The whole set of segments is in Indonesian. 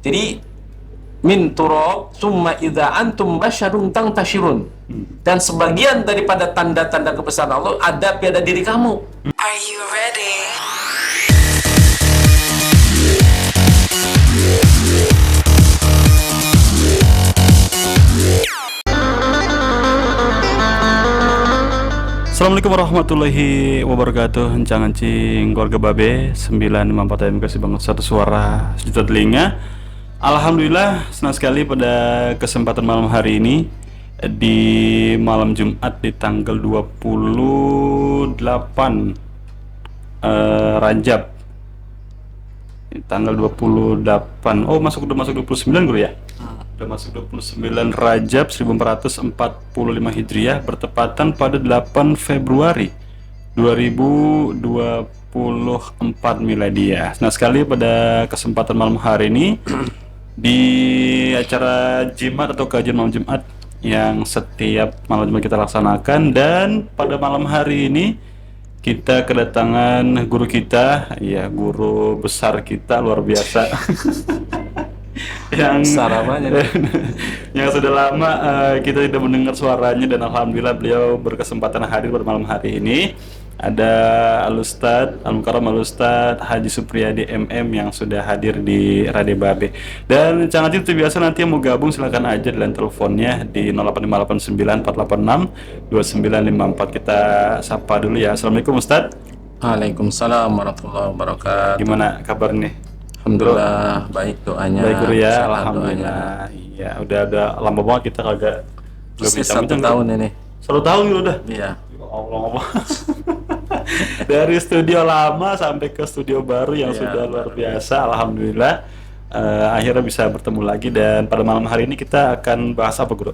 Jadi min turab summa idza antum basyarun tantashirun. Dan sebagian daripada tanda-tanda kebesaran Allah ada pada diri kamu. Are you ready? Assalamualaikum warahmatullahi wabarakatuh. Encang-encing keluarga Babe 954 AM kasih banget satu suara sejuta telinga. Alhamdulillah senang sekali pada kesempatan malam hari ini di malam Jumat di tanggal 28 Rajab. Tanggal 28. Oh, udah masuk 29 Guru ya? Udah masuk 29 Rajab 1445 Hijriah bertepatan pada 8 Februari 2024 Miladiah. Nah, sekali pada kesempatan malam hari ini di acara Jimat atau kajian malam Jumat yang setiap malam Jumat kita laksanakan, dan pada malam hari ini kita kedatangan guru kita, ya guru besar kita luar biasa. yang yang sudah lama kita tidak mendengar suaranya, dan alhamdulillah beliau berkesempatan hadir pada malam hari ini. Ada Al-Ustadz Al-Mukarram Al-Ustadz Haji Supriyadi MM yang sudah hadir di Radio Babe. Dan jangan itu biasa, nanti yang mau gabung silakan aja di line teleponnya di 0858948954. Kita sapa dulu ya. Assalamualaikum Ustadz. Waalaikumsalam warahmatullahi wabarakatuh. Gimana kabar nih? Alhamdulillah baik doanya. Baik Guru ya, Sehat alhamdulillah. Iya, udah lama banget kita kagak bincang 1 tahun ini. 1 tahun gitu udah. Iya. Ya Allah. Dari studio lama sampai ke studio baru yang sudah luar biasa, alhamdulillah. Akhirnya bisa bertemu lagi, dan pada malam hari ini kita akan bahas apa Guru?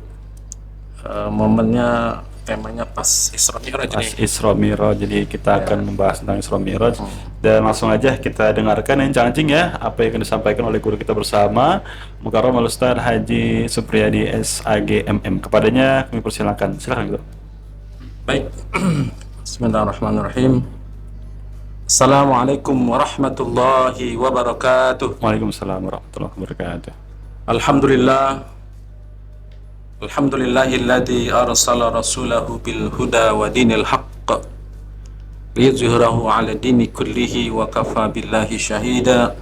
Momennya temanya pas Isra Mi'raj Pas nih. Isra Mi'raj, jadi kita akan membahas tentang Isra Mi'raj. Dan langsung aja kita dengarkan encang-encing ya apa yang akan disampaikan oleh guru kita bersama, Mukarram Al-Ustadz Haji Supriyadi SAG MM. Kepadanya kami persilakan. Silakan Guru. Baik. Bismillahirrahmanirrahim. Assalamualaikum warahmatullahi wabarakatuh. Waalaikumsalam warahmatullahi wabarakatuh. Alhamdulillah. Alhamdulillahilladzi arsala rasulahu bil huda wa dinil haqq liyuzhirahu 'ala dini kullihi wa kafa billahi syahida.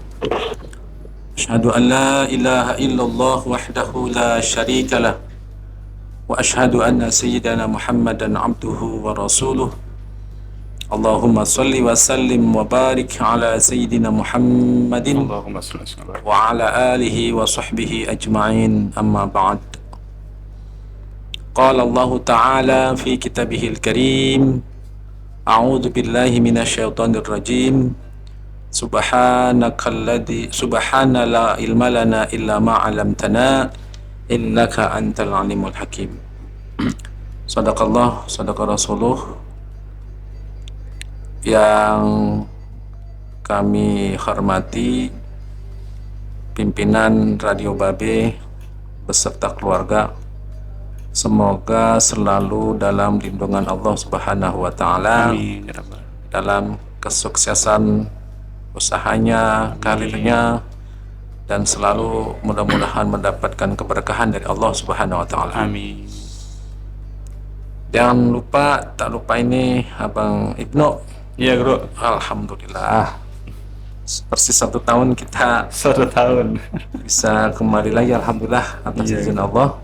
Asyhadu an la ilaha illallah wahdahu la syarika lah wa asyhadu anna sayyidana Muhammadan 'abduhu wa rasuluh. Allahumma salli wa sallim wa barik 'ala sayyidina Muhammadin Allahumma shalli ala wa 'ala alihi wa sahbihi ajma'in, amma ba'd. Qala Allah Ta'ala fi kitabihil karim, a'udzu billahi minasyaitonir rajim. Subhana la ilma lana illa ma 'allamtana innaka antal alimul hakim. Sadaqallah, sadaqa rasuluh. Yang kami hormati pimpinan Radio Babe beserta keluarga, semoga selalu dalam lindungan Allah Subhanahu wa Ta'ala. Amin ya rabbal. Dalam kesuksesan usahanya, karirnya, dan selalu mudah-mudahan mendapatkan keberkahan dari Allah Subhanahu wa Ta'ala. Amin. Jangan lupa, tak lupa ini Abang Ibnu. Iya Guru. Alhamdulillah, persis 1 tahun kita 1 tahun. bisa kembali lagi, alhamdulillah atas izin Allah.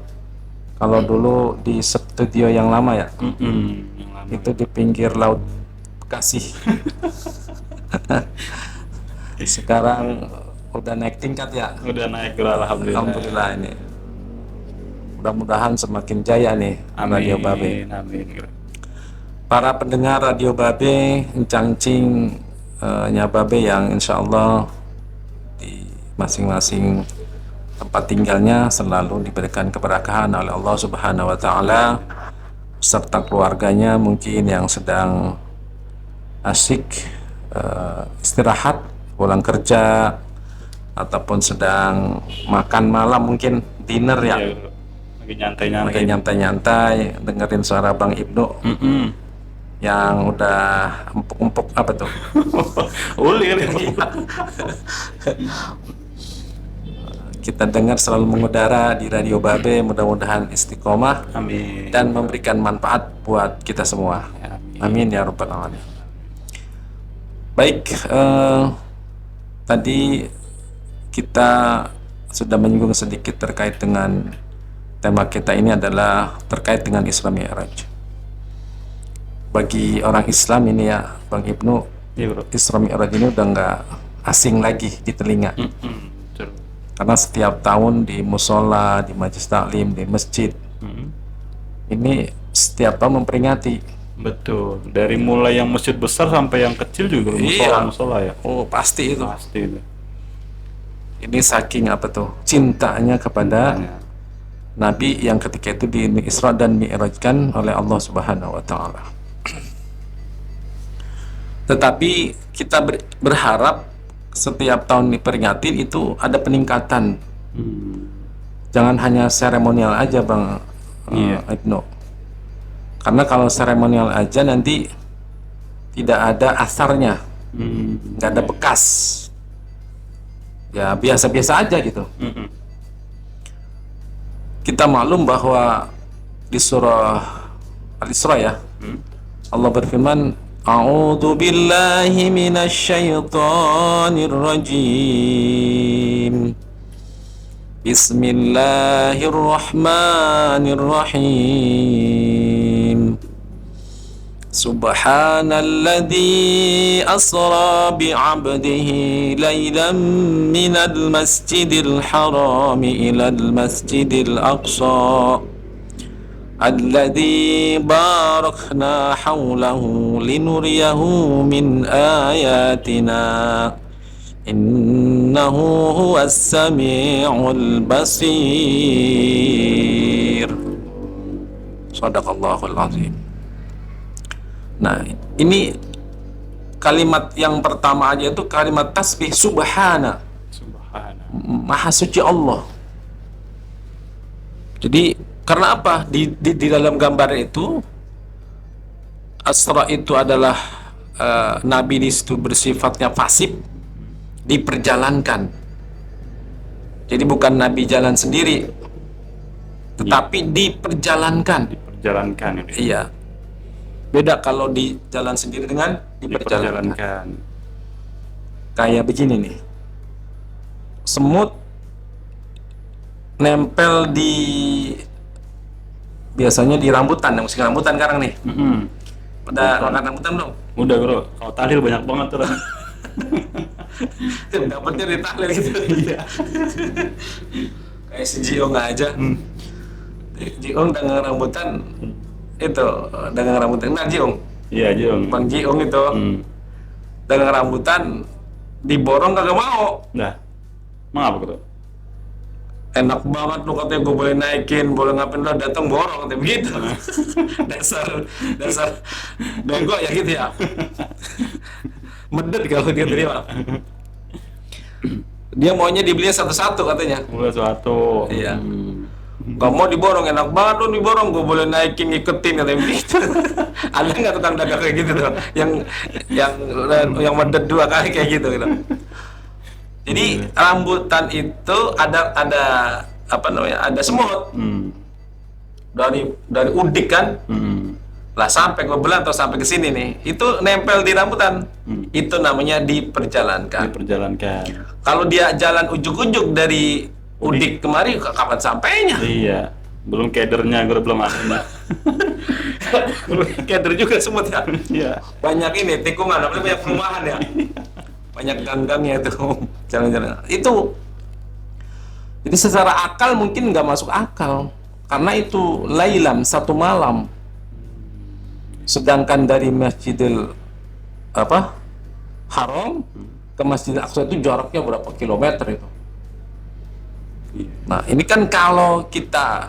Kalau dulu di studio yang lama ya, itu di pinggir laut Bekasi. Sekarang udah naik tingkat ya. Udah naik Guru, alhamdulillah. Alhamdulillah ini. Mudah-mudahan semakin jaya nih Radio Babe. Amin Guru. Para pendengar Radio Babe, encang-encing nya Babe yang insya Allah di masing-masing tempat tinggalnya selalu diberikan keberkahan oleh Allah Subhanahu wa Ta'ala, serta keluarganya mungkin yang sedang asyik istirahat pulang kerja, ataupun sedang makan malam, mungkin dinner ya. Iya, Guru. Lagi nyantai-nyantai dengerin suara Bang Ibnu yang udah empuk-empuk apa tuh? Uli kali. kita dengar selalu mengudara di Radio Babe, mudah-mudahan istiqomah Amin. dan memberikan manfaat buat kita semua. Amin ya rabbal alamin. Baik, tadi kita sudah menyinggung sedikit terkait dengan tema kita ini adalah terkait dengan Isra Mi'raj. Bagi orang Islam ini ya, Bang Ibnu, Iya, Bro. Isra Mi'raj ini udah nggak asing lagi di telinga. Betul. Karena setiap tahun di musola, di majelis taklim, di masjid, ini setiap tahun memperingati. Betul. Dari mulai yang masjid besar sampai yang kecil juga Iya. musola ya. Oh pasti itu. Pasti itu. Ini saking apa tuh? Cintanya kepada Nabi yang ketika itu di Isra dan Mi'rajkan oleh Allah Subhanahu wa taala. Tetapi kita berharap setiap tahun diperingatin itu ada peningkatan. Jangan hanya seremonial aja, Bang Ibnu. Karena kalau seremonial aja nanti tidak ada asarnya, nggak ada bekas. Ya biasa-biasa aja gitu. Kita maklum bahwa di surah Al-Isra ya, Allah berfirman, A'udzu billahi minasyaitonir rajim. Bismillahirrahmanirrahim. Subhanalladzi asra bi'abdihi laylan minal masjidil harami ilal masjidil aqsa alladzi barakna hawlahu linuriyahu min ayatina innahu huwas sami'ul basir. Shadaqallahul azim. Nah, ini kalimat yang pertama aja itu kalimat tasbih subhana. Maha suci Allah. Jadi karena apa? Di dalam gambar itu Asra itu adalah Nabi di situ bersifatnya fasib, diperjalankan. Jadi bukan Nabi jalan sendiri, tetapi diperjalankan. Diperjalankan ini. Iya. Beda kalau di jalan sendiri dengan diperjalankan. Kayak begini nih. Semut nempel di biasanya di rambutan, yang musim rambutan sekarang nih. Udah makan rambutan belum? Udah, Bro. Kalau tahlil banyak banget tuh. Dapatnya di tahlil gitu. Iya. Kayak si Jiong aja. Jiong dagang rambutan itu, dagang rambutan. Nah, Jiong. Iya, Jong. Bang Jiong itu. Dagang rambutan diborong kagak mau. Nah. Emang apa tuh? Enak banget lu katanya, gue boleh naikin, boleh ngapain, lo datang borong katanya begitu. dasar bego ya gitu ya. Medet kalau dia terima. Dia maunya dibelinya satu-satu katanya. Mulai suatu. Iya. Gak mau diborong, enak banget lu diborong, gue boleh naikin, ngikutin katanya begitu. Ada nggak tukang dagang kayak gitu tuh? Yang medet dua kali kayak gitu gitu. Jadi rambutan itu ada apa namanya? Ada semut. Dari udik kan? Lah sampai ke belah atau sampai ke sini nih. Itu nempel di rambutan. Itu namanya diperjalankan. Kalau dia jalan ujuk-ujuk dari udik kemari, kapan sampainya? Iya. Belum kedernya, gue belum ada. Keder juga semut ya. Iya. Banyak ini tikungan, apalagi banyak perumahan ya. Banyak gang-gangnya itu, jalan-jalan. Itu, jadi secara akal mungkin nggak masuk akal, karena itu lailam, satu malam. Sedangkan dari Masjidil Haram ke Masjidil Aqsa itu jaraknya berapa kilometer itu? Nah, ini kan kalau kita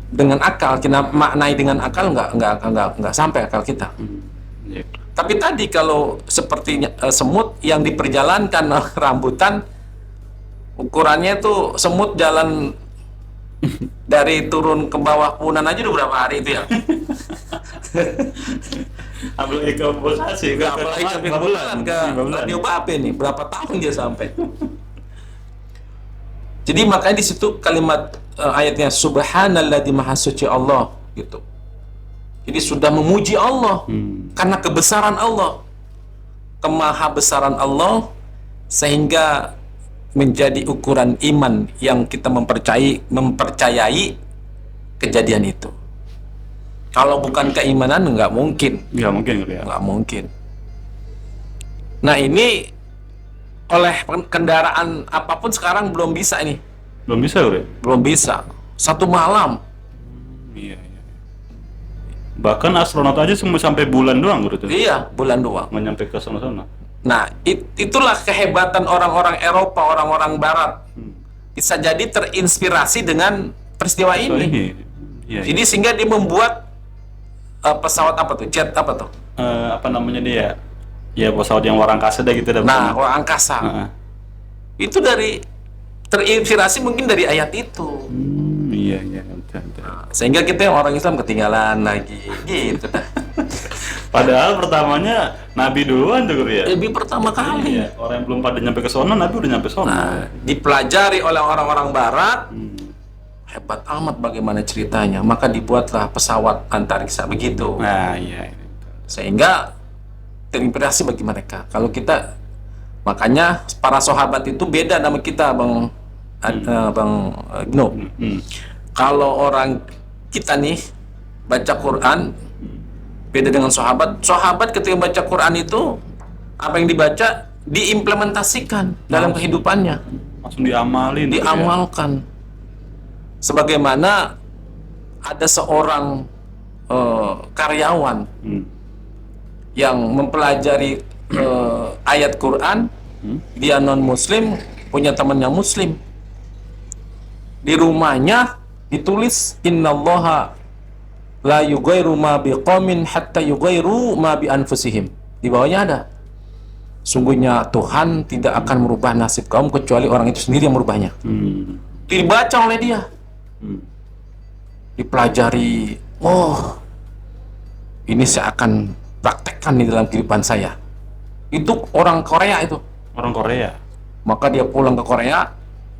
dengan akal, kita maknai dengan akal nggak sampai akal kita. Tapi tadi kalau sepertinya semut yang diperjalankan rambutan, ukurannya itu semut jalan dari turun ke bawah punan aja udah berapa hari itu ya? Apalagi ke Bekasi, Apalagi sampai ke bulan ke Radio Bape nih, berapa tahun dia sampai? Jadi makanya di situ kalimat ayatnya Subhanalladzi maha suci Allah gitu. Jadi sudah memuji Allah karena kebesaran Allah, kemahabesaran Allah, sehingga menjadi ukuran iman yang kita mempercayai kejadian itu. Kalau bukan keimanan nggak mungkin. Nggak mungkin ya. Nggak mungkin. Nah ini oleh kendaraan apapun sekarang belum bisa ini. Belum bisa udah. Belum bisa. Satu malam. Iya. Bahkan astronot aja cuma sampai bulan doang gitu. Iya, bulan doang. Nggak nyampe ke sana-sana. Nah, itulah kehebatan orang-orang Eropa, orang-orang Barat. Bisa jadi terinspirasi dengan peristiwa ini. Iya. Jadi sehingga dia membuat pesawat apa tuh? Jet apa tuh? Apa namanya dia? Ya pesawat yang luar angkasa deh gitu. Nah, luar angkasa. Itu terinspirasi mungkin dari ayat itu. Iya. Sehingga kita orang Islam ketinggalan lagi gitu dah. Padahal pertamanya Nabi duluan tuh ya. Lebih pertama kali. Iya. Orang yang belum pada nyampe ke sana, Nabi udah nyampe sana. Nah, dipelajari oleh orang-orang Barat. Hebat amat bagaimana ceritanya. Maka dibuatlah pesawat antariksa begitu. Nah, iya. Sehingga terinspirasi bagi mereka. Kalau kita, makanya para sahabat itu beda nama kita, Bang Ibnu. Kalau orang kita nih baca Quran beda dengan sahabat. Sahabat ketika baca Quran itu apa yang dibaca diimplementasikan dalam kehidupannya. Langsung diamalin. Diamalkan. Sebagaimana ada seorang karyawan yang mempelajari ayat Quran, dia non Muslim, punya temannya Muslim. Di rumahnya ditulis innallaha la yughayyiru ma biqaumin hatta yughayyiru ma bi anfusihim. Di bawahnya ada, sungguhnya Tuhan tidak akan merubah nasib kaum kecuali orang itu sendiri yang merubahnya. Dibaca oleh dia, dipelajari. Oh, ini saya akan praktekkan di dalam kehidupan saya. Itu orang Korea itu. Orang Korea. Maka dia pulang ke Korea,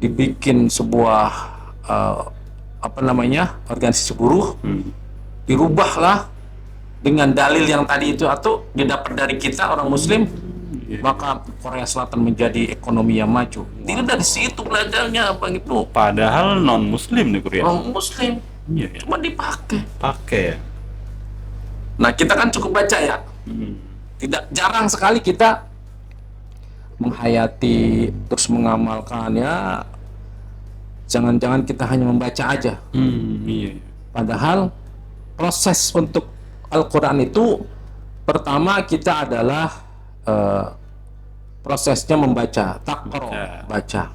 dibikin sebuah organisasi buruh, dirubahlah dengan dalil yang tadi itu, atau didapat dari kita orang Muslim, maka Korea Selatan menjadi ekonomi yang maju. Itu dari situ belajarnya, Bang Ibnu. Padahal non Muslim di Korea. Non Muslim, cuma dipakai. Pakai ya. Nah kita kan cukup baca ya. Tidak jarang sekali kita menghayati terus mengamalkan ya. Jangan-jangan kita hanya membaca aja. Padahal proses untuk Al-Quran itu pertama kita adalah prosesnya membaca, taqra, baca.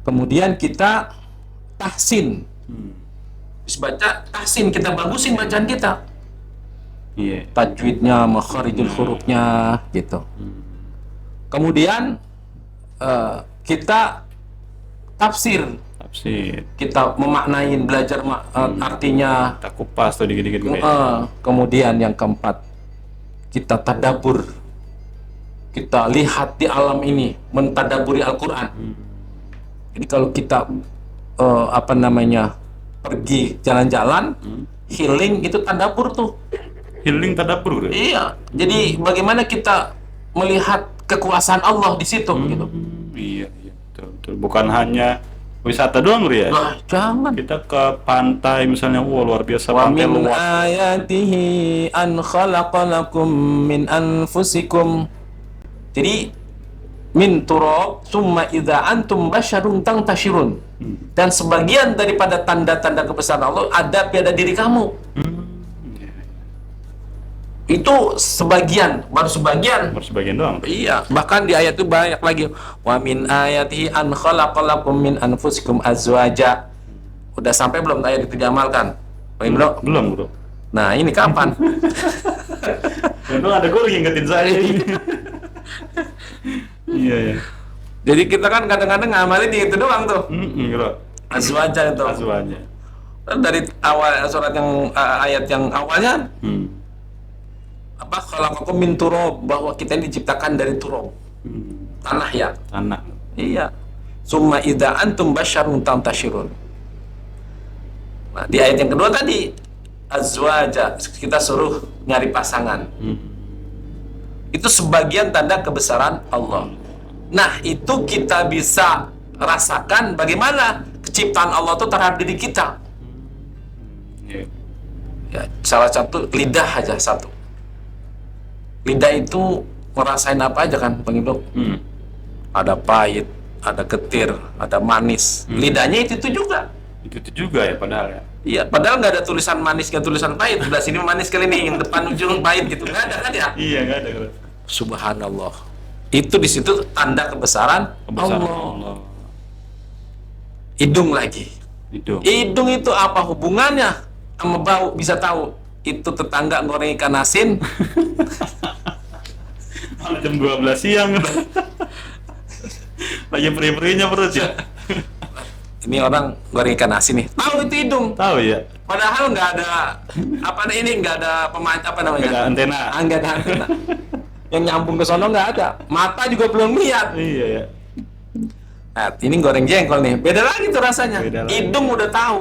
Kemudian kita tahsin. Terus baca, tahsin, kita bagusin bacaan kita. Tajwidnya, makharijul hurufnya gitu. Kemudian kita tafsir, kita memaknain, belajar artinya, kita kupas tuh dikit-dikit. kemudian yang keempat, kita tadabbur, kita lihat di alam ini, mentadaburi Al-Quran. Jadi kalau kita pergi jalan-jalan, healing itu tadabbur tuh. Healing tadabbur. Iya. Jadi bagaimana kita melihat kekuasaan Allah di situ gitu. Iya. Betul. Bukan hanya wisata doang ya. Nah, jangan. Kita ke pantai misalnya, luar biasa Wa pantai min luas. ayatihi an khalaqalakum min anfusikum. Jadi min turab summa idza antum basyarun tantashirun. Dan sebagian daripada tanda-tanda kebesaran Allah ada pada diri kamu. Itu sebagian, baru sebagian Doang. Iya, bahkan di ayat itu banyak lagi. Wa min ayatihi an khalaqalakum min anfusikum azwaja. Udah sampai belum ayat itu diamalkan? Belum, Bro. Nah, ini kapan? Untung ada guru ngingetin saya. Iya. Jadi kita kan kadang-kadang ngamalin itu doang tuh. Bro. azwaja itu. Azwaja. Dari awal surat yang ayat yang awalnya Hmm. apa, khalaqakum min turab, bahwa kita ini diciptakan dari turab, tanah ya. Tanah. Iya. Summa idza antum basyarun tantashirun. Nah, di ayat yang kedua tadi azwaja, kita suruh nyari pasangan. Itu sebagian tanda kebesaran Allah. Nah, itu kita bisa rasakan bagaimana keciptaan Allah itu terhadap diri kita. Iya. Ya, salah satu lidah aja satu. Lidah itu ngerasain apa aja kan, Bang Ibnu? Ada pahit, ada getir, ada manis. Lidahnya itu juga. Itu juga ya padahal ya. Iya, padahal nggak ada tulisan manis, nggak tulisan pahit. Sebelah sini manis kali ini, yang depan ujung pahit gitu. Nggak ada kan ya? Iya, nggak ada. Subhanallah. Itu di situ tanda kebesaran Kebesaran Allah. Allah. Hidung lagi. Hidung. Itu apa hubungannya sama bau? Bisa tahu. Itu tetangga goreng ikan asin. Malah jam 12 siang. Lagi perih-perihnya perut ya. Ini orang goreng ikan asin nih. Tahu itu hidung. Tahu ya. Padahal nggak ada apa ini, nggak ada apa namanya? Nggak ada antena. Nggak ada antena. Yang nyambung ke sono nggak ada. Mata juga belum lihat. Iya ya. Nah, ini goreng jengkol nih. Beda lagi tuh rasanya. Beda lagi. Hidung udah tahu.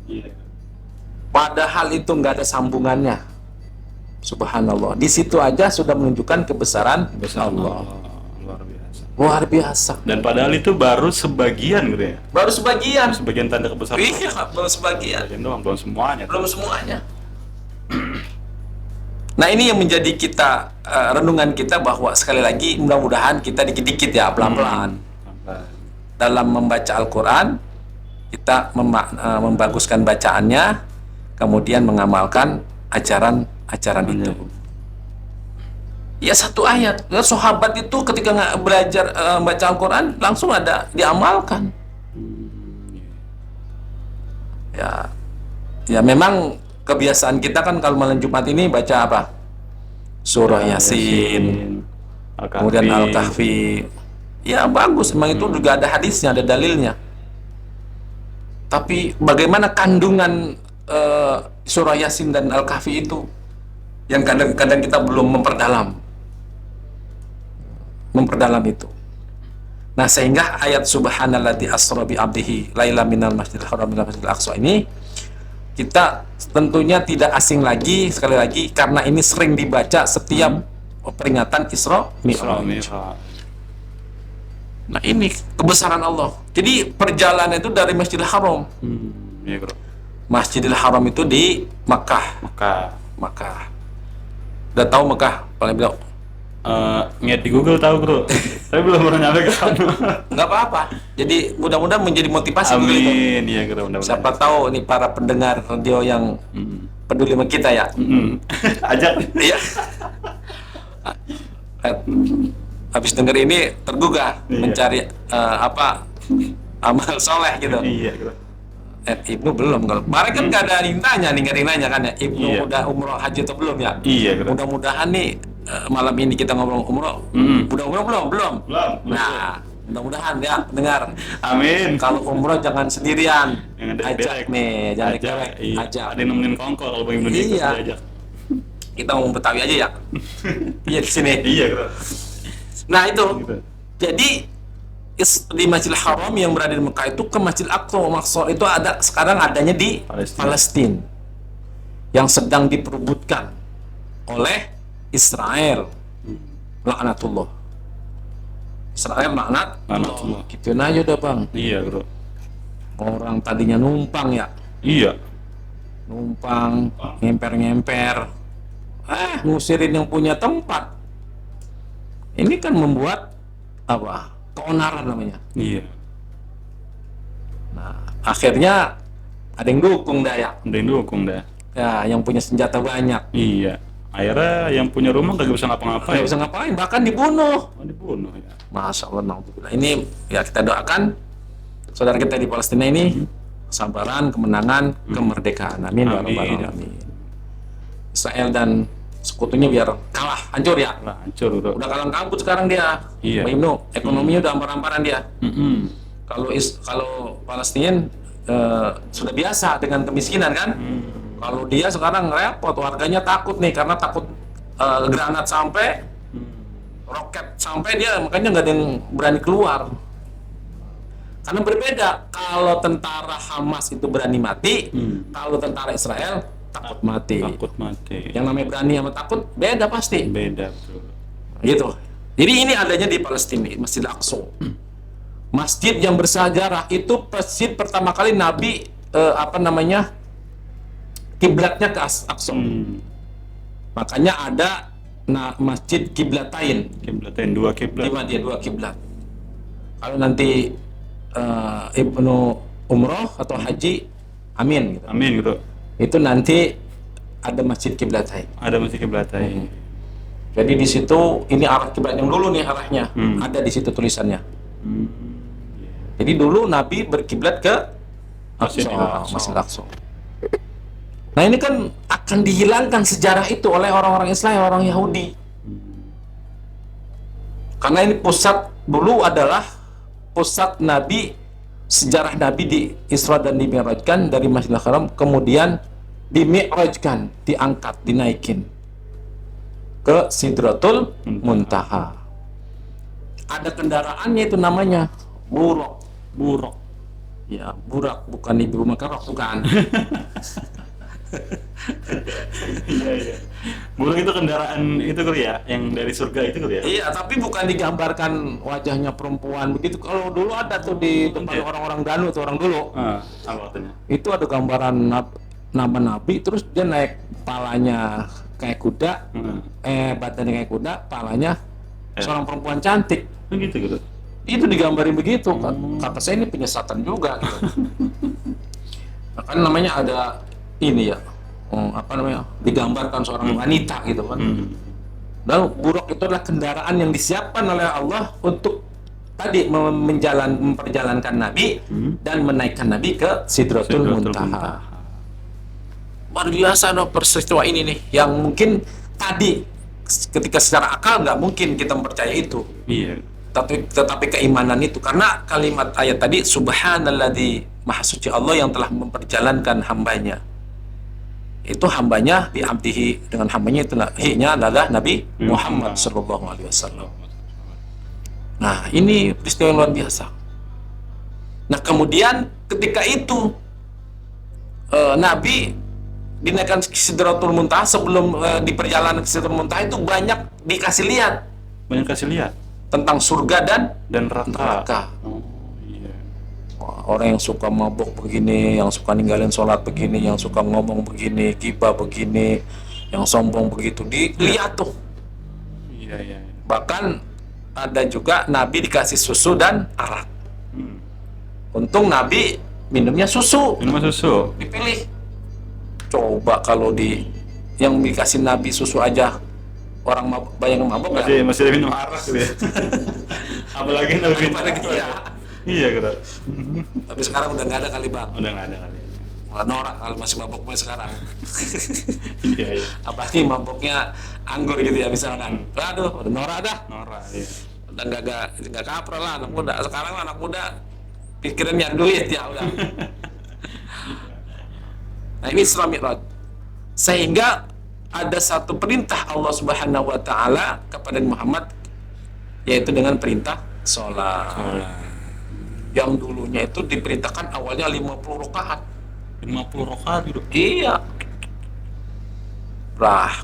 Iya. Padahal itu nggak ada sambungannya. Subhanallah. Di situ aja sudah menunjukkan kebesaran Allah. Luar biasa. Luar biasa. Dan padahal itu baru sebagian gitu ya. Baru sebagian. Sebagian tanda kebesaran. Iya, baru sebagian. Sebagian doang, belum semuanya. Belum semuanya. Nah, ini yang menjadi kita renungan kita, bahwa sekali lagi mudah-mudahan kita dikit-dikit ya, pelan-pelan dalam membaca Al-Quran, kita membaguskan bacaannya, kemudian mengamalkan ajaran itu. Ya, satu ayat. Ya, sahabat itu ketika nggak belajar baca Al-Quran langsung ada diamalkan. Ya memang kebiasaan kita kan kalau malam Jumat ini baca apa? Surah Yasin, kemudian Al-Kahfi. Ya bagus, memang itu juga ada hadisnya, ada dalilnya. Tapi bagaimana kandungan Surah Yasin dan Al-Kahfi itu yang kadang-kadang kita belum memperdalam itu. Nah, sehingga ayat subhanalladzi asra bi 'abdihi laila minal masjidil haram ila masjidil aqsa ini kita tentunya tidak asing lagi, sekali lagi, karena ini sering dibaca setiap peringatan Isra Mi'raj. Nah, ini kebesaran Allah. Jadi perjalanan itu dari Masjidil Haram. Iya, bro. Masjidil Haram itu di Makkah. Makkah. Udah tahu Makkah? Paling bilang Ngeliat di Google tahu, bro. Tapi belum pernah nyampe ke sana. nggak apa-apa. Jadi mudah-mudahan menjadi motivasi dulu itu. Amin, iya, bro. Mudah-mudahan. Siapa tahu nih para pendengar radio yang peduli sama kita ya. Ajak. Iya. Habis denger ini tergugah mencari amal soleh gitu. Iya, bro. Ibnu belum, kalau kemarin kan nggak ada yang nanya kan ya, Ibnu udah umroh haji atau belum ya? Iya, bro. Mudah-mudahan nih malam ini kita ngobrol umroh, udah umroh belum? Nah, mudah-mudahan ya dengar. Amin. Kalau umroh jangan sendirian, Jangan ajak derek-derek. nih, jangan derek, Iya. ajak. Ada yang nemenin kongko kalau Bang Ibnu ikut Iya. diajak. Kita ngomong Betawi aja ya. Iya di sini. Iya, bro. Nah itu, Gitu. jadi di Masjidil Haram yang berada di Mekah itu ke Masjidil Aqsa. Maksud itu sekarang adanya di Palestina yang sedang diperebutkan oleh Israel. Laknatullah. Israel laknatullah. Gitu aja udah Bang. Iya, bro. Orang tadinya numpang ya, Iya. numpang ngemper-ngemper, ngusirin yang punya tempat. Ini kan membuat apa? Keonaran namanya. Iya. Nah, akhirnya ada yang dukung dah ya. Ada yang dukung dah. Ya, yang punya senjata banyak. Iya. Akhirnya yang punya rumah gak bisa ngapa-ngapain. Nggak bisa ngapain, bahkan dibunuh. Dibunuh ya. Masya Allah, na'udzubillah. Ini ya kita doakan saudara kita di Palestina ini kesabaran, kemenangan, kemerdekaan. Amin. Ya Rabbal Alamin. Israel dan sekutunya biar kalah, hancur ya. Lah, hancur, bro. Udah kalang kabut sekarang dia. Iya. Mbak Ibnu, ekonominya udah ampar-amparan dia. Kalau Palestina sudah biasa dengan kemiskinan kan. Kalau dia sekarang repot, warganya takut nih karena takut granat sampai, roket sampai, dia makanya nggak ada yang berani keluar. Karena berbeda, kalau tentara Hamas itu berani mati, kalau tentara Israel takut mati. Takut mati. Yang namanya berani sama takut beda pasti. Beda betul. Gitu. Jadi ini adanya di Palestina, Masjid Al-Aqsa. Masjid yang bersejarah itu masjid pertama kali Nabi kiblatnya ke Aqsa. Makanya ada masjid kiblatain. Kiblatain, dua kiblat. Di Madinah, dua kiblat. Kalau nanti Ibnu umroh atau haji, amin gitu. Amin gitu. Itu nanti ada masjid kiblatain. Ada masjid kiblatain. Jadi di situ ini arah kiblat yang dulu nih arahnya. Ada di situ tulisannya. Jadi dulu Nabi berkiblat ke Masjid Al-Aqsa. Nah ini kan akan dihilangkan sejarah itu oleh orang-orang Islam, orang Yahudi. Karena ini dulu adalah pusat Nabi, sejarah Nabi di Isra dan di Mi'rajkan dari Masjidil Haram, kemudian di Mi'rajkan, diangkat, dinaikin ke Sidratul Muntaha. Ada kendaraannya itu namanya buraq. Ya, burak, bukan ibu makarok, bukan. Iya. Buruk itu kendaraan itu kali ya, yang dari surga itu kali ya? Iya, tapi bukan digambarkan wajahnya perempuan begitu. Kalau dulu ada tuh di tempat orang-orang Danu tuh, orang dulu. Apa katanya? Itu ada gambaran nama Nabi, terus dia naik, palanya kayak kuda, badannya kayak kuda, palanya seorang perempuan cantik. Gitu. Itu digambarin begitu. Kata saya ini penyesatan juga gitu. Nah, kan namanya ada ini ya, digambarkan seorang wanita gitu kan. Dan buruk itu adalah kendaraan yang disiapkan oleh Allah untuk tadi memperjalankan Nabi dan menaikkan Nabi ke Sidratul Muntaha. Luar biasa peristiwa ini nih, yang mungkin tadi ketika secara akal nggak mungkin kita mempercaya itu. Iya. Tetapi keimanan itu, karena kalimat ayat tadi, Subhanalladzi, maha suci Allah yang telah memperjalankan hambanya. Itu hambanya bi'abdihi, dengan hambanya itu hi-nya adalah Nabi Muhammad sallallahu alaihi wasallam. Nah, ini peristiwa yang luar biasa. Nah, kemudian ketika itu Nabi dinaikkan ke Sidratul Muntaha, sebelum di perjalanan ke Sidratul Muntaha itu banyak dikasih lihat. Banyak kasih lihat Tentang surga dan neraka. Iya. Orang yang suka mabuk begini, yang suka ninggalin sholat begini, yang suka ngomong begini, gibah begini, yang sombong begitu, dilihat tuh. Iya. Bahkan ada juga Nabi dikasih susu dan arak. Untung Nabi minumnya susu. Dipilih. Coba kalau yang dikasih Nabi susu aja orang mabuk masih minum arak gitu ya. Apalagi Nabi gitu ya. Iya gitu. Tapi sekarang udah nggak ada kali, Bang. Udah nggak ada kali. Malah norak kalau masih mabuknya sekarang. Iya. Apalagi mabuknya anggur gitu ya misalkan. Aduh, udah norak dah. Norak, iya. Udah nggak kaprol lah anak muda. Sekarang anak muda pikirannya duit ya udah. Nah ini Isra Mi'raj. Sehingga ada satu perintah Allah Subhanahu wa taala kepada Muhammad, yaitu dengan perintah sholat. Yang dulunya itu diperintahkan awalnya 50 rakaat. 50 rakaat gitu. Iya.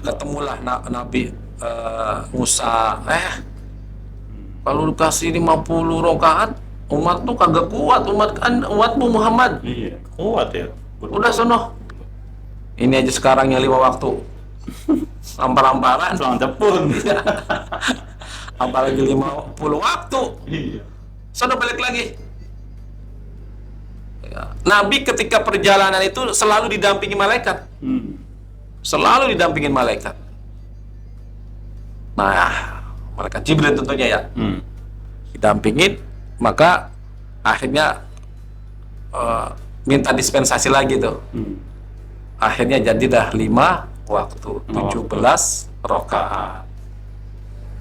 Ketemulah Nabi Musa. Kalau dikasih 50 rakaat, umat tuh kagak kuat, umatmu Muhammad. Iya, kuat ya. Udah sono. Ini aja sekarang yang 5 waktu. Lampar-lamparan pun. Apalagi 50 waktu. Iya. Sono balik lagi. Ya. Nabi ketika perjalanan itu selalu didampingi malaikat. Selalu didampingin malaikat. Nah, malaikat Jibril tentunya ya. Didampingin, maka akhirnya minta dispensasi lagi tuh. Akhirnya jadilah 5 waktu, 17 rakaat.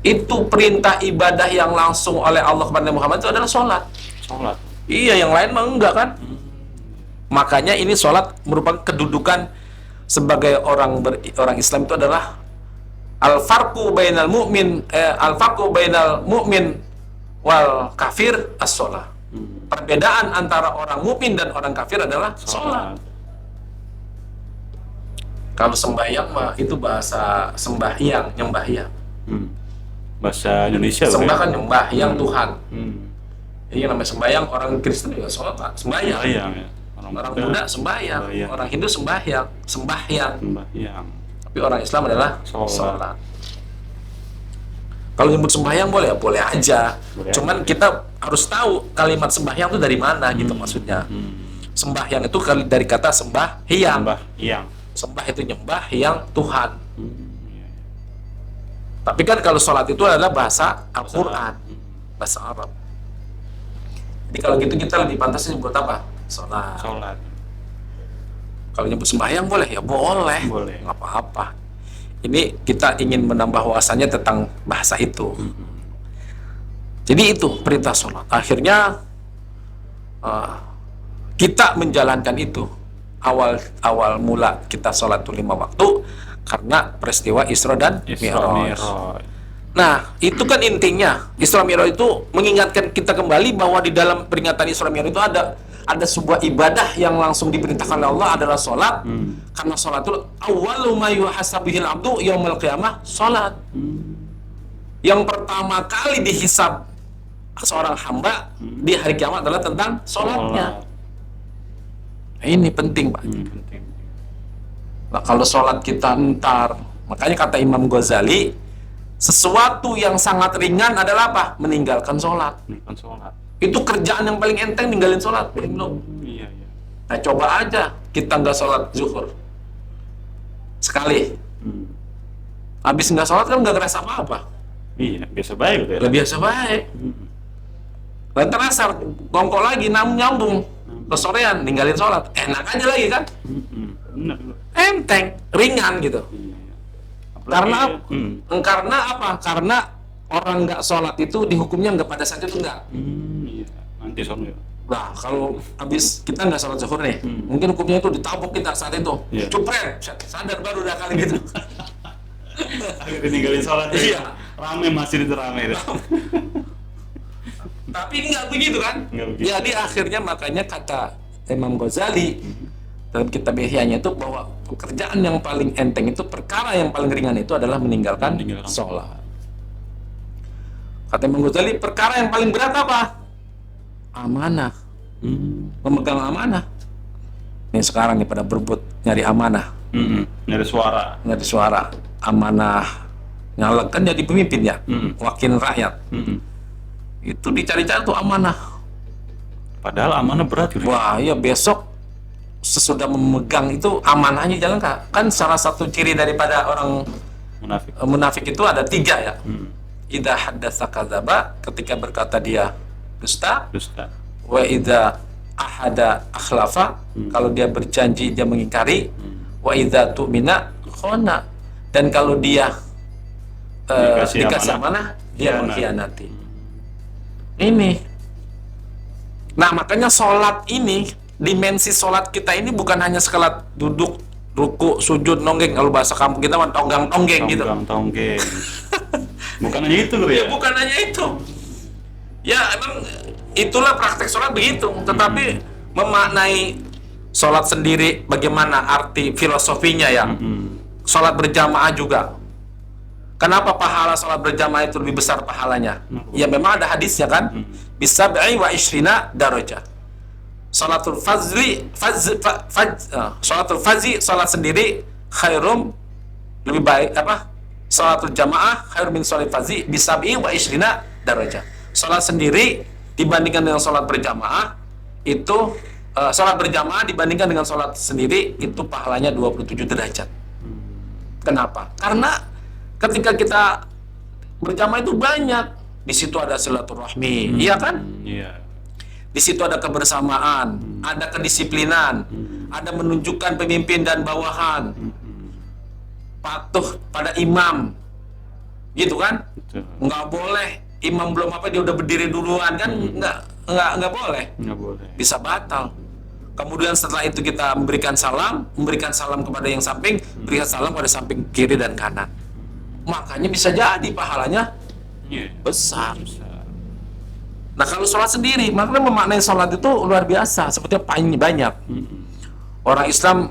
Itu perintah ibadah yang langsung oleh Allah kepada Muhammad itu adalah sholat. Iya, yang lain mah enggak kan. Makanya ini sholat merupakan kedudukan sebagai orang Islam itu adalah al farqu bainal mu'min wal kafir as-sholat. Perbedaan antara orang mukmin dan orang kafir adalah sholat. Kalau sembahyang mah itu bahasa sembahyang, nyembahyang. Bahasa Indonesia Sembah kan nyembah, yang Tuhan. Jadi yang namanya sembahyang, orang Kristen juga sholat, sembahyang. Ya. Orang Buddha sembahyang, orang Hindu sembahyang. Sembahyang. Tapi orang Islam adalah sholat. Kalau nyebut sembahyang boleh ya, boleh aja. Cuman kita harus tahu kalimat sembahyang itu dari mana gitu maksudnya. Sembahyang itu dari kata sembahyang. Sembah itu nyembah yang Tuhan. Tapi kan kalau sholat itu adalah bahasa Al-Quran, bahasa Arab. Jadi kalau gitu kita lebih pantas nyebut apa? Sholat. Kalau nyebut sembahyang boleh ya, boleh. Nggak apa-apa. Ini kita ingin menambah wawasannya tentang bahasa itu. Jadi itu perintah sholat. Akhirnya kita menjalankan itu. Awal mula kita sholat itu 5 waktu karena peristiwa Isra dan Mi'raj. Nah, itu kan intinya. Isra Mi'raj itu mengingatkan kita kembali bahwa di dalam peringatan Isra Mi'raj itu ada sebuah ibadah yang langsung diperintahkan oleh Allah adalah sholat. Karena sholat itu awwalu ma yuhasabihil abdu yaumil qiyamah, sholat. Yang pertama kali dihisab seorang hamba di hari kiamat adalah tentang sholatnya. Ini penting, Pak. Nah, kalau sholat kita ntar, makanya kata Imam Ghazali, sesuatu yang sangat ringan adalah apa? Meninggalkan sholat. Itu kerjaan yang paling enteng, ninggalin sholat. Nah, coba aja kita nggak sholat zuhur sekali. Habis nggak sholat kan nggak kerasa apa-apa. Iya, biasa baik. Biasa baik. Dan terasa ngongkok lagi, nyambung. Kesorean ninggalin sholat, enak aja lagi kan? Enteng, ringan gitu. Karena apa? Karena orang nggak sholat itu dihukumnya nggak pada saat itu nggak. Nanti soalnya. Nah, kalau habis kita nggak sholat zuhur nih, mungkin hukumnya itu ditabok kita saat itu. Cupret, sadar baru udah kali gitu. Akhirnya ninggalin sholat. Iya. Rame masjid itu rame. Tapi nggak begitu kan? Jadi akhirnya makanya kata Imam Ghazali dalam kitab Ihya'nya itu bahwa pekerjaan yang paling enteng itu, perkara yang paling ringan itu adalah meninggalkan sholat. Kata Imam Ghazali, perkara yang paling berat apa? Amanah. Memegang amanah. Ini sekarang nih pada berebut nyari amanah. Nyari suara. Amanah nyalek kan jadi pemimpin ya, wakil rakyat. Itu dicari-cari tuh amanah. Padahal amanah berat gitu. Wah, iya, besok sesudah memegang itu amanahnya jalan kan salah satu ciri daripada orang munafik itu ada 3 ya. Idza haddatsa kadzaba, ketika berkata dia dusta. Wa idza ahada akhlafa, kalau dia berjanji dia mengingkari. Wa idza tu'mina khana, dan kalau dia dikasih amanah dia mengkhianati. Ini. Nah, makanya sholat ini, dimensi sholat kita ini bukan hanya sekelat duduk, ruku, sujud, nonggeng. Kalau bahasa kampung kita mah tonggang-tonggeng gitu. Tonggang-tonggeng. Bukan hanya itu loh ya? Bukan hanya itu. Ya, emang itulah praktek sholat begitu. Tetapi memaknai sholat sendiri, bagaimana arti filosofinya ya. Sholat berjamaah juga. Kenapa pahala sholat berjamaah itu lebih besar pahalanya? Ya memang ada hadisnya kan. Bisa wa ishrina darajah. Sholatul fazri, sholat sendiri khairum, lebih baik apa? Sholatul jamaah khairum min sholat fazri bisa wa ishrina darajah. Sholat sendiri dibandingkan dengan sholat berjamaah itu sholat berjamaah dibandingkan dengan sholat sendiri itu pahalanya 27 derajat. Kenapa? Karena ketika kita berjamaah itu banyak, di situ ada silaturahmi, iya kan? Iya. Di situ ada kebersamaan, ada kedisiplinan, ada menunjukkan pemimpin dan bawahan, patuh pada imam, gitu kan? Nggak boleh imam belum apa dia udah berdiri duluan kan? nggak boleh, Nggak boleh. bisa batal. Kemudian setelah itu kita memberikan salam kepada yang samping, berikan salam pada samping kiri dan kanan. Makanya bisa jadi pahalanya Iya. besar. Besar. Nah kalau sholat sendiri, makanya memaknai sholat itu luar biasa, sebetulnya banyak. Orang Islam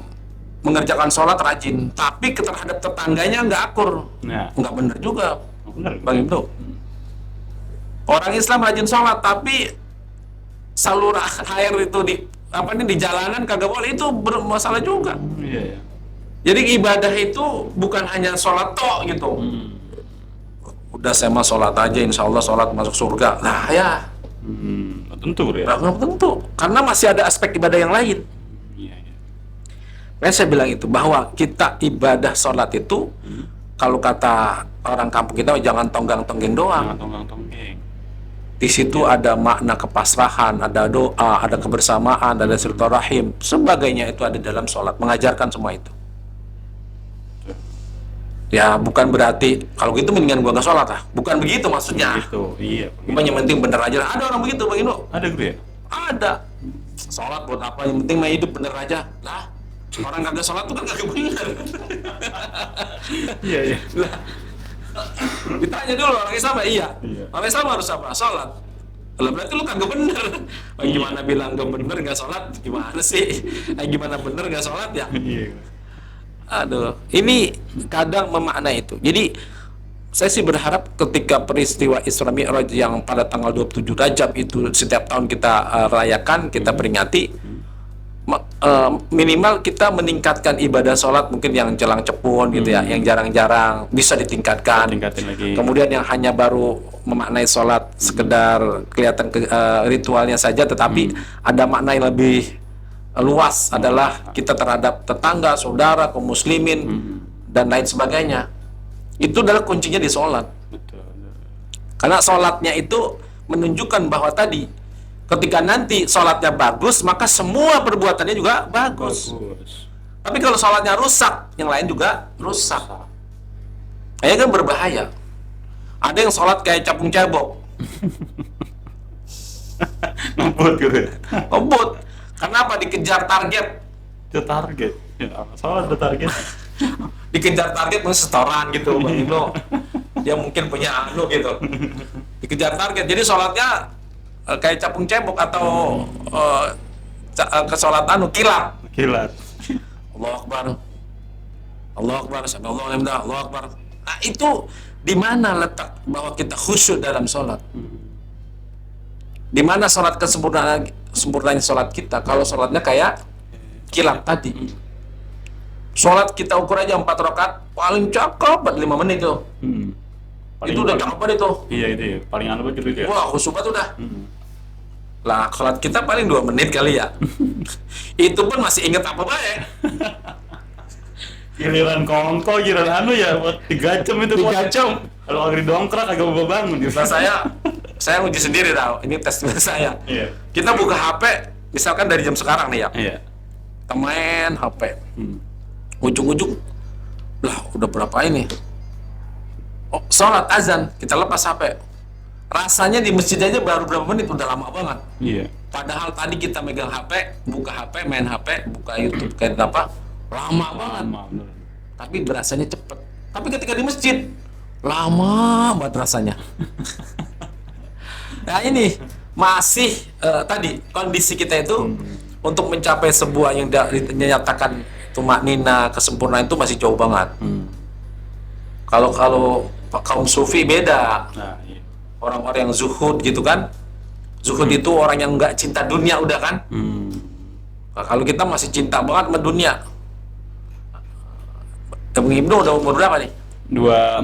mengerjakan sholat rajin, tapi terhadap tetangganya nggak akur, Nah, nggak bener juga, benar. Bang Ibnu. Orang Islam rajin sholat, tapi saluran air itu di jalanan kagak boleh, itu bermasalah juga. Iya. Jadi ibadah itu bukan hanya sholat tok gitu. Udah saya mah sholat aja, insya Allah sholat masuk surga. Nah ya, Tentu ya. belum tentu, karena masih ada aspek ibadah yang lain. Iya, iya. Makanya saya bilang itu, bahwa kita ibadah sholat itu, kalau kata orang kampung kita, jangan tonggang-tonggeng doang. Jangan tonggang-tonggeng. Di situ ada makna kepasrahan, ada doa, ada kebersamaan, ada silaturahim, sebagainya itu ada dalam sholat, mengajarkan semua itu. Ya bukan berarti kalau gitu mendingan gua nggak sholat lah, bukan begitu maksudnya. Gitu. Iya. Cuma yang penting bener aja. Ada orang begitu, Bang Indo? Ada guru ya? Ada. Sholat buat apa? Yang penting mah hidup bener aja. Lah, orang kagak sholat tuh kan kagak bener. Iya, iya. Lah, ditanya dulu orang Islam, iya. Iya. Orang Islam harus apa? Sholat. Lah berarti lu kagak bener. Gimana bilang gak bener gak sholat? Gimana sih? Gimana bener gak sholat ya? Iya. Aduh, ini kadang memaknai itu. Jadi saya sih berharap ketika peristiwa Isra Mi'raj yang pada tanggal 27 Rajab itu setiap tahun kita rayakan, kita peringati, minimal kita meningkatkan ibadah sholat mungkin yang jelang cepun gitu ya, yang jarang-jarang bisa ditingkatkan. Tingkatin lagi. Kemudian yang hanya baru memaknai sholat sekedar kelihatan ritualnya saja, tetapi ada makna yang lebih luas, adalah kita terhadap tetangga, saudara, kaum muslimin dan lain sebagainya. Itu adalah kuncinya di sholat. Betul. Karena sholatnya itu menunjukkan bahwa tadi ketika nanti sholatnya bagus, maka semua perbuatannya juga bagus. Tapi kalau sholatnya rusak, yang lain juga rusak. Kayaknya kan berbahaya. Ada yang sholat kayak capung cebok, Ngebut gitu ya. ngebut. Kenapa? Dikejar target. Itu target. Ya, salah ada target. Dikejar target mungkin setoran gitu, Bang Ibnu. Dia mungkin punya anu gitu. Dikejar target. Jadi sholatnya kayak capung cebok atau ke sholat anu kilat. Kilat. Allahu Akbar. Allahu Akbar. Allahu Akbar. Allahu Akbar. Nah, itu di mana letak bahwa kita khusyuk dalam sholat? Di mana sholat sempurnanya sholat kita? Kalau sholatnya kayak kilat tadi. Sholat kita ukur aja 4 rakaat, paling cakep 5 menit tuh. Itu udah cakep banget itu. Iya itu ya. Paling anu gitu ya. Wah, khusyuk banget udah. Lah, sholat kita paling 2 menit kali ya. Itu pun masih inget apa baik. Giliran kongko, giliran anu ya buat 3 jam itu. 3 jam. Kalau agak dongkrak agak mau bangun gitu. Nah, saya uji sendiri tau. Ini tes saya. Iya. Kita buka HP, misalkan dari jam sekarang nih ya. Iya. Kita main HP. Ujung-ujung, lah udah berapa ini? Oh, sholat azan, kita lepas HP. Rasanya di masjid aja baru berapa menit, udah lama banget. Iya. Padahal tadi kita megang HP, buka HP, main HP, buka YouTube, kayak apa, lama banget. Lama, bener. Tapi berasanya cepet. Tapi ketika di masjid, lama banget rasanya. Nah ini masih tadi kondisi kita itu untuk mencapai sebuah yang dinyatakan tumaknina, kesempurnaan itu masih jauh banget. Kalau kaum sufi beda. Nah, iya. Orang-orang yang zuhud gitu kan. Zuhud itu orang yang nggak cinta dunia udah kan. Nah, kalau kita masih cinta banget sama dunia. Ibnu udah umur berapa nih? 2